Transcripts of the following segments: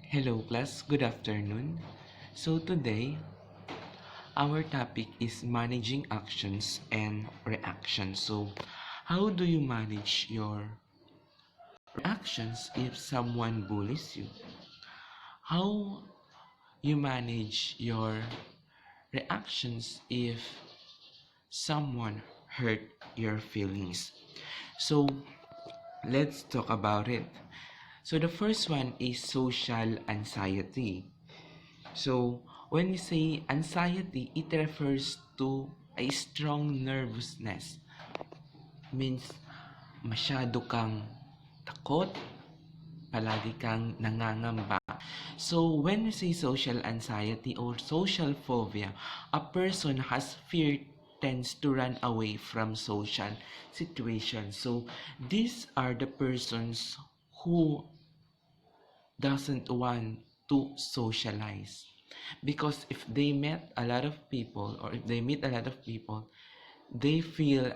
Hello class, good afternoon. So today, our topic is managing actions and reactions. So how do you manage your reactions if someone bullies you? How you manage your reactions if someone hurt your feelings? So let's talk about it. So the first one is social anxiety. So, when we say anxiety, it refers to a strong nervousness. Means, masyado kang takot, palagi kang nangangamba. So, when we say social anxiety or social phobia, a person has fear tends to run away from social situations. So, these are the persons who doesn't want to socialize, because if they met a lot of people or if they meet a lot of people, they feel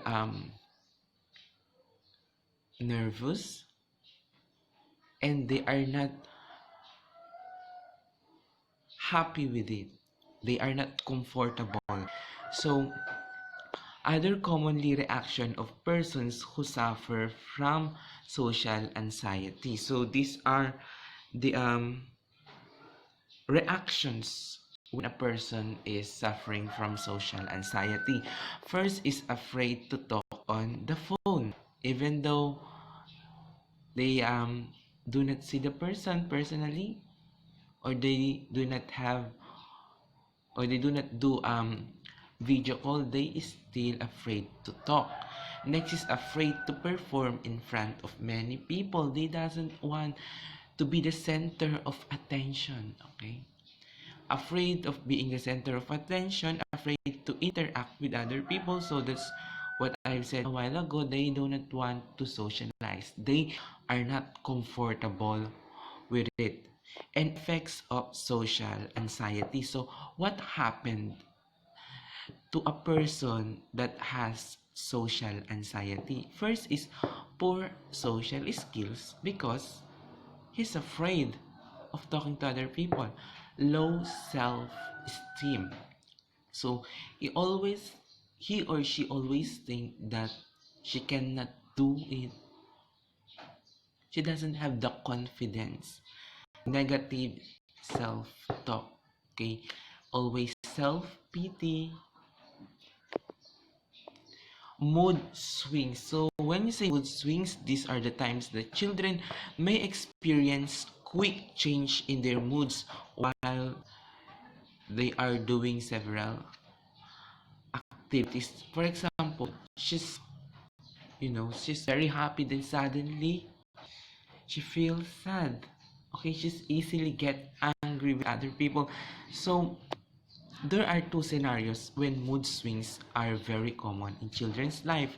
nervous, and they are not happy with it, they are not comfortable. So other commonly reaction of persons who suffer from social anxiety. So these are the reactions when a person is suffering from social anxiety. First is afraid to talk on the phone, even though they do not see the person personally, or they do not have, or they do not do video call. They is still afraid to talk. Next is afraid to perform in front of many people. They doesn't want to be the center of attention. Okay, afraid of being the center of attention, afraid to interact with other people. So that's what I've said a while ago. They do not want to socialize. They are not comfortable with it. And effects of social anxiety. So what happened to a person that has social anxiety? First is poor social skills, because he's afraid of talking to other people. Low self-esteem. So he or she always think that she cannot do it. She doesn't have the confidence. Negative self-talk. Okay? Always self-pity. Mood swings. So when you say mood swings, these are the times that children may experience quick change in their moods while they are doing several activities. For example, she's very happy, then suddenly she feels sad. Okay, she's easily get angry with other people. So there are two scenarios when mood swings are very common in children's life: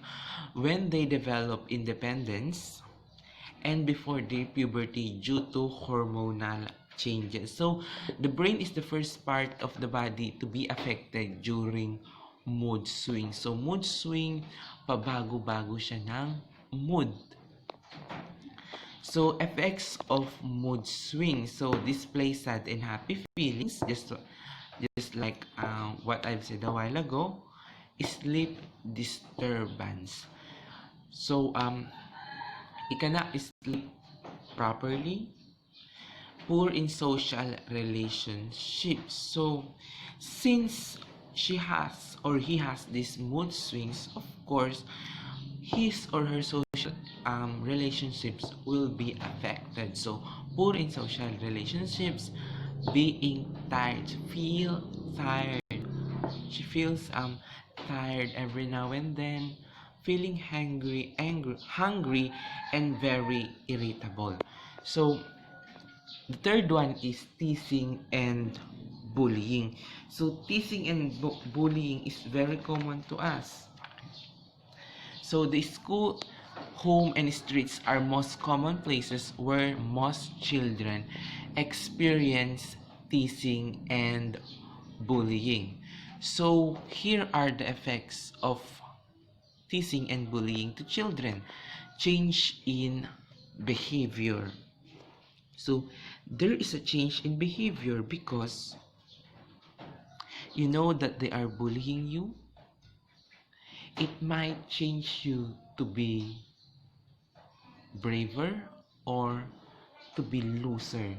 when they develop independence and before their puberty due to hormonal changes. So the brain is the first part of the body to be affected during mood swing. So mood swing, pabago-bago siya ng mood. So effects of mood swing. So display sad and happy feelings, just like what I've said a while ago. Sleep disturbance. So you cannot sleep properly. Poor in social relationships. So since she has or he has these mood swings, of course his or her social relationships will be affected. So poor in social relationships, being tired, feel tired. She feels tired every now and then, feeling hungry, and very irritable. So the third one is teasing and bullying. So teasing and bullying is very common to us. So the school, home, and streets are most common places where most children experience teasing and bullying. So here are the effects of teasing and bullying to children. Change in behavior. So there is a change in behavior because you know that they are bullying you. It might change you to be braver or to be looser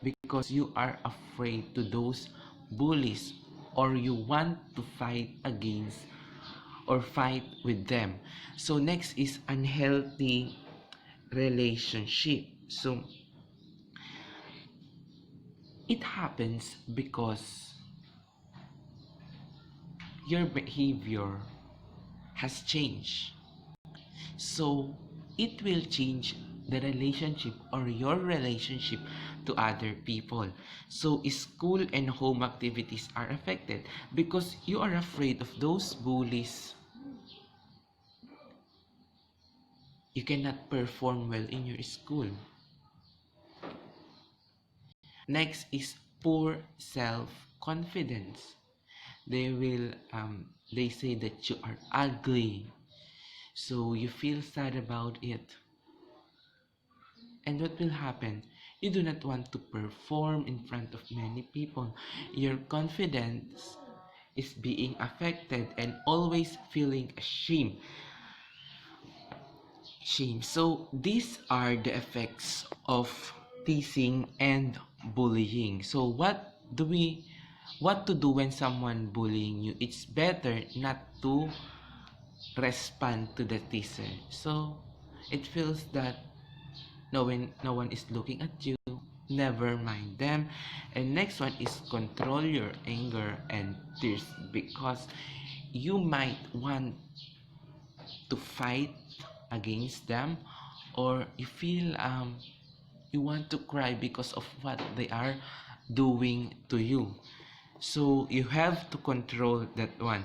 because you are afraid to those bullies or you want to fight against or fight with them. So next is unhealthy relationship. So it happens because your behavior has changed. So it will change the relationship or your relationship to other people. So school and home activities are affected because you are afraid of those bullies. You cannot perform well in your school. Next is poor self-confidence. They say that you are ugly, so you feel sad about it. And what will happen? You do not want to perform in front of many people. Your confidence is being affected and always feeling ashamed. Shame. So these are the effects of teasing and bullying. So what to do when someone bullying you? It's better not to respond to the teaser. So it feels that no one is looking at you. Never mind them. And next one is control your anger and tears because you might want to fight against them or you feel you want to cry because of what they are doing to you. So you have to control that one.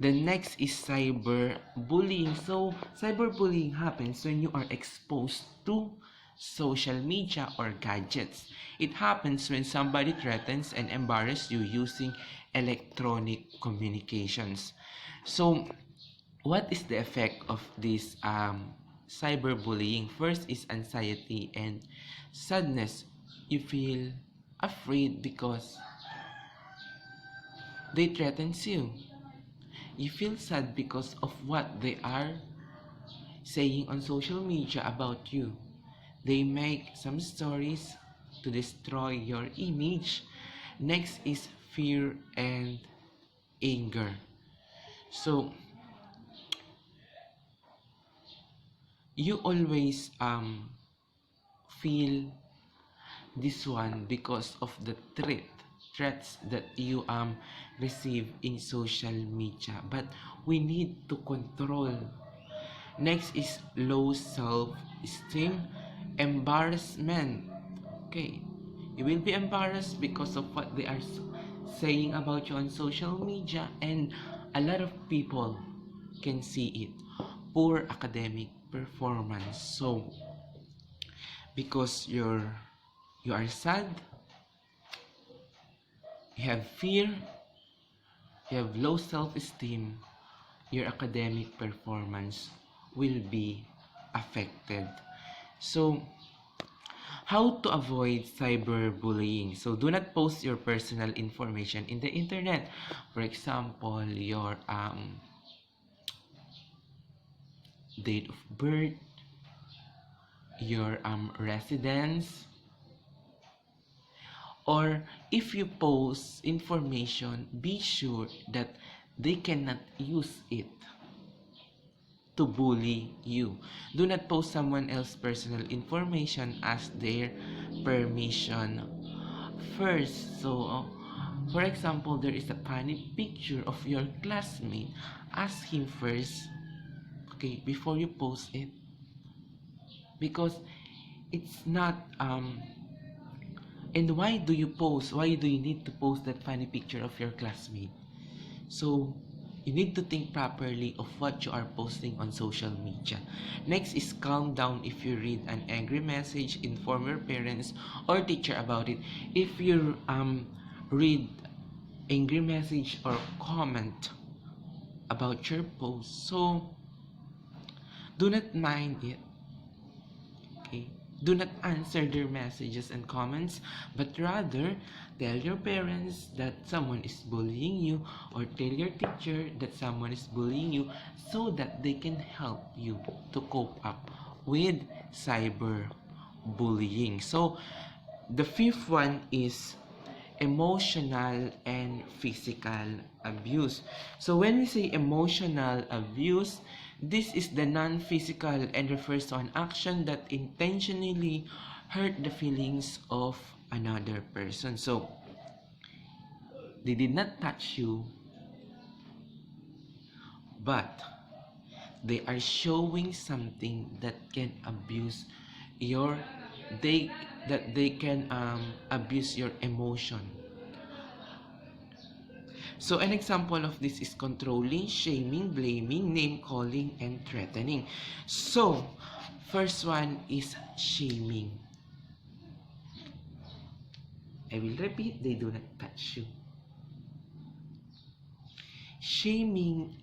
The next is cyberbullying. So cyberbullying happens when you are exposed to social media or gadgets. It happens when somebody threatens and embarrasses you using electronic communications. So what is the effect of this cyberbullying? First is anxiety and sadness. You feel afraid because they threatens you. You feel sad because of what they are saying on social media about you. They make some stories to destroy your image. Next is fear and anger. So you always feel this one because of the threats that you receive in social media, but we need to control. Next is low self-esteem, embarrassment. Okay, you will be embarrassed because of what they are saying about you on social media, and a lot of people can see it. Poor academic performance. So because you are sad, you have fear, you have low self-esteem, your academic performance will be affected. So how to avoid cyberbullying? So do not post your personal information in the internet. For example, your date of birth, your residence, or if you post information, be sure that they cannot use it to bully you. Do not post someone else's personal information, ask their permission first. So for example, there is a funny picture of your classmate, ask him first, okay, before you post it, because it's not and why do you post, why do you need to post that funny picture of your classmate? So you need to think properly of what you are posting on social media. Next is calm down. If you read an angry message, inform your parents or teacher about it. If you read angry message or comment about your post, so do not mind it. Okay, Do not answer their messages and comments, but rather tell your parents that someone is bullying you, or tell your teacher that someone is bullying you, so that they can help you to cope up with cyber bullying. So the fifth one is emotional and physical abuse. So when we say emotional abuse, this is the non-physical and refers to an action that intentionally hurt the feelings of another person. So they did not touch you, but they are showing something that can abuse your they can abuse your emotion. So an example of this is controlling, shaming, blaming, name calling, and threatening. So first one is shaming. I will repeat, they do not touch you. Shaming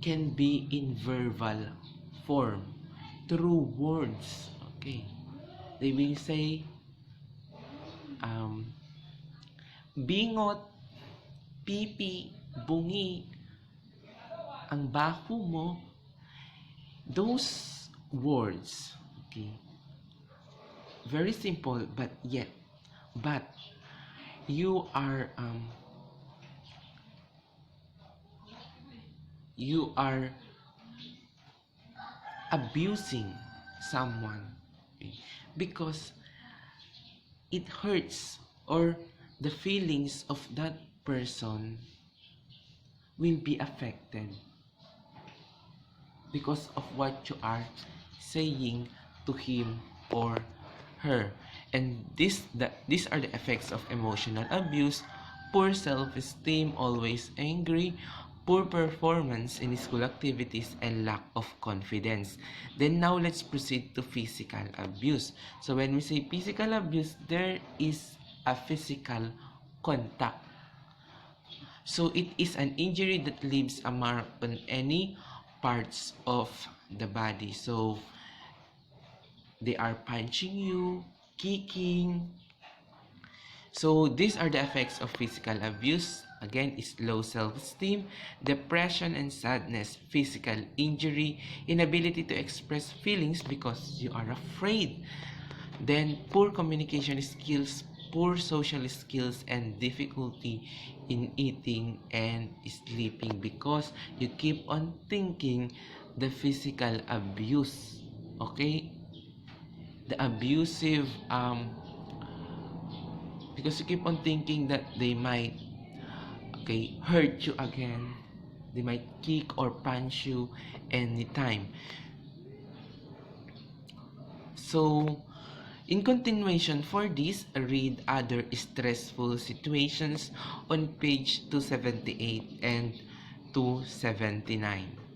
can be in verbal form through words. Okay, they will say bingot, pipi, bungi, ang baho mo. Those words, okay, very simple, but you are abusing someone, okay, because it hurts, or the feelings of that person will be affected because of what you are saying to him or her. And these are the effects of emotional abuse: poor self-esteem, always angry, poor performance in school activities, and lack of confidence. Then now let's proceed to physical abuse. So when we say physical abuse, there is a physical contact. So it is an injury that leaves a mark on any parts of the body. So they are punching you, kicking. So these are the effects of physical abuse. Again, is low self-esteem, depression and sadness, physical injury, inability to express feelings because you are afraid. Then poor communication skills, poor social skills, and difficulty in eating and sleeping because you keep on thinking the physical abuse. Okay? The abusive because you keep on thinking that they might hurt you again. They might kick or punch you anytime. So in continuation for this, read other stressful situations on page 278 and 279.